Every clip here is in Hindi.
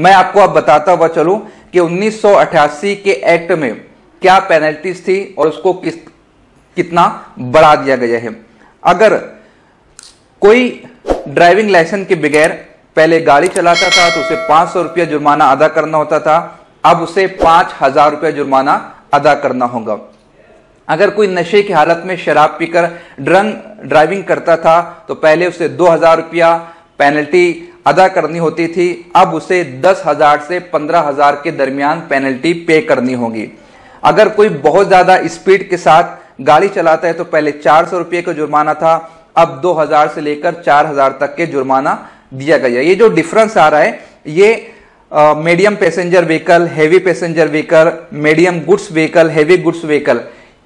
मैं आपको अब बताता हुआ चलूं कि 1988 के एक्ट में क्या पेनल्टीज थी और उसको कितना बढ़ा दिया गया है। अगर कोई ड्राइविंग लाइसेंस के बगैर पहले गाड़ी चलाता था तो उसे 500 रुपया जुर्माना अदा करना होता था, अब उसे 5000 रुपया जुर्माना अदा करना होगा। अगर कोई नशे की हालत में शराब पीकर ड्रंक ड्राइविंग करता था तो पहले उसे 2000 रुपया पेनल्टी अदा करनी होती थी, अब उसे 10,000 से 15,000 के दरमियान पेनल्टी पे करनी होगी। अगर कोई बहुत ज्यादा स्पीड के साथ गाड़ी चलाता है तो पहले 400 रुपये का जुर्माना था, अब 2000 से लेकर 4000 तक के जुर्माना दिया गया। ये जो डिफरेंस आ रहा है ये medium passenger vehicle, heavy passenger vehicle, medium goods vehicle, heavy goods vehicle,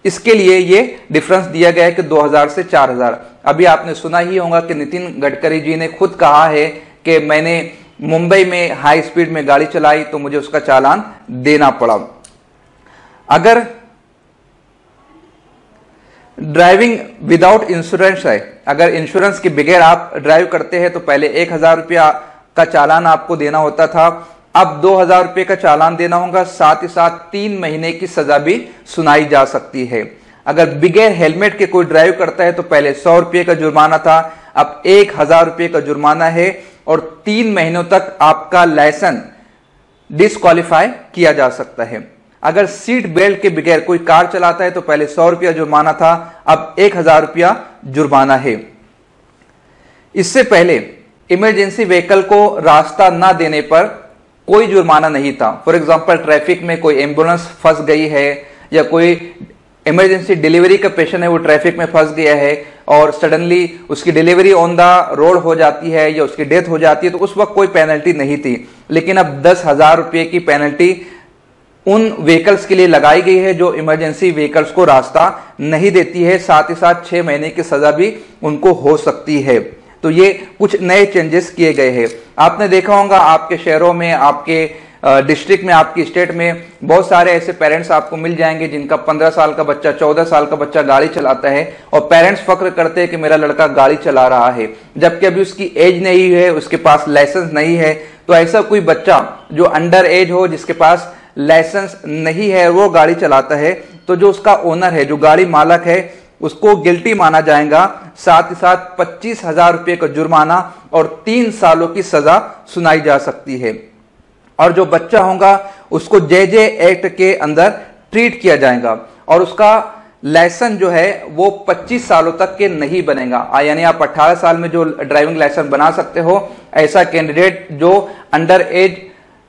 इसके लिए ये डिफरेंस दिया गया है कि 2000 से 4000। अभी आपने सुना ही होगा कि नितिन गडकरी जी ने खुद कहा है कि मैंने मुंबई में हाई स्पीड में गाड़ी चलाई तो मुझे उसका चालान देना पड़ा। अगर ड्राइविंग विदाउट इंश्योरेंस है, अगर इंश्योरेंस के बगैर आप ड्राइव करते हैं तो पहले 1000 रुपया का चालान आपको देना होता था, अब 2000 रुपये का चालान देना होगा, साथ ही साथ 3 महीने की सजा भी सुनाई जा सकती है। अगर बगैर हेलमेट के कोई ड्राइव करता है तो पहले 100 रुपये का जुर्माना था, अब 1000 रुपये का जुर्माना है और 3 महीनों तक आपका लाइसेंस डिस्क्वालीफाई किया जा सकता है। अगर सीट बेल्ट के बगैर कोई कार चलाता है तो पहले 100 रुपया जुर्माना था, अब 1000 रुपया जुर्माना है। इससे पहले इमरजेंसी व्हीकल को रास्ता ना देने पर कोई जुर्माना नहीं था। फॉर एग्जांपल ट्रैफिक में कोई एम्बुलेंस फंस गई है या कोई इमरजेंसी डिलीवरी का पेशेंट है वो ट्रैफिक में फंस गया है और सडनली उसकी डिलीवरी ऑन द रोड हो जाती है या उसकी डेथ हो जाती है तो उस वक्त कोई पेनल्टी नहीं थी। लेकिन अब 10,000 रुपये की पेनल्टी उन व्हीकल्स के लिए लगाई गई है जो इमरजेंसी व्हीकल्स को रास्ता नहीं देती है, साथ ही साथ 6 महीने की सजा भी उनको हो सकती है। तो ये कुछ नए चेंजेस किए गए हैं। आपने देखा होगा आपके शहरों में, आपके डिस्ट्रिक्ट में, आपकी स्टेट में बहुत सारे ऐसे पेरेंट्स आपको मिल जाएंगे जिनका 15 साल का बच्चा, 14 साल का बच्चा गाड़ी चलाता है और पेरेंट्स फख्र करते हैं कि मेरा लड़का गाड़ी चला रहा है, जबकि अभी उसकी एज नहीं है, उसके पास लाइसेंस नहीं है। तो ऐसा कोई बच्चा जो अंडर एज हो, जिसके पास लाइसेंस नहीं है, वो गाड़ी चलाता है तो जो उसका ओनर है, जो गाड़ी मालक है, उसको गिल्टी माना जाएगा। साथ ही साथ 25,000 रुपये का जुर्माना और 3 सालों की सजा सुनाई जा सकती है। और जो बच्चा होगा उसको जे एक्ट के अंदर ट्रीट किया जाएगा और उसका लाइसेंस जो है वो 25 सालों तक के नहीं बनेगा। यानी आप 18 साल में जो ड्राइविंग लाइसेंस बना सकते हो, ऐसा कैंडिडेट जो अंडर एज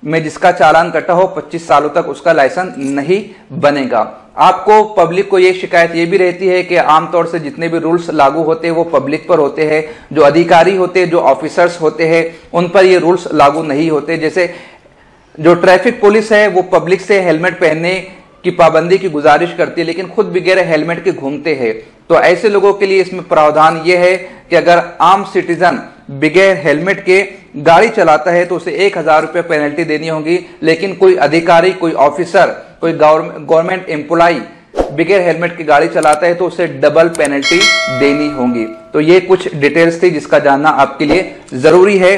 में जिसका चालान कटा हो 25 सालों तक उसका लाइसेंस नहीं बनेगा। आपको पब्लिक को ये शिकायत ये भी रहती है कि आमतौर से जितने भी रूल्स लागू होते हैं वो पब्लिक पर होते हैं, जो अधिकारी होते हैं, जो ऑफिसर्स होते हैं, उन पर ये रूल्स लागू नहीं होते। जैसे जो ट्रैफिक पुलिस है वो पब्लिक से हेलमेट पहनने की पाबंदी की गुजारिश करती है लेकिन खुद बगैर हेलमेट के घूमते हैं। तो ऐसे लोगों के लिए इसमें प्रावधान ये है कि अगर आम सिटीजन बगैर हेलमेट के गाड़ी चलाता है तो उसे 1000 रुपये पेनल्टी देनी होगी, लेकिन कोई अधिकारी, कोई ऑफिसर, कोई गवर्नमेंट एम्प्लॉय बगैर हेलमेट की गाड़ी चलाता है तो उसे डबल पेनल्टी देनी होगी। तो ये कुछ डिटेल्स थी जिसका जानना आपके लिए जरूरी है।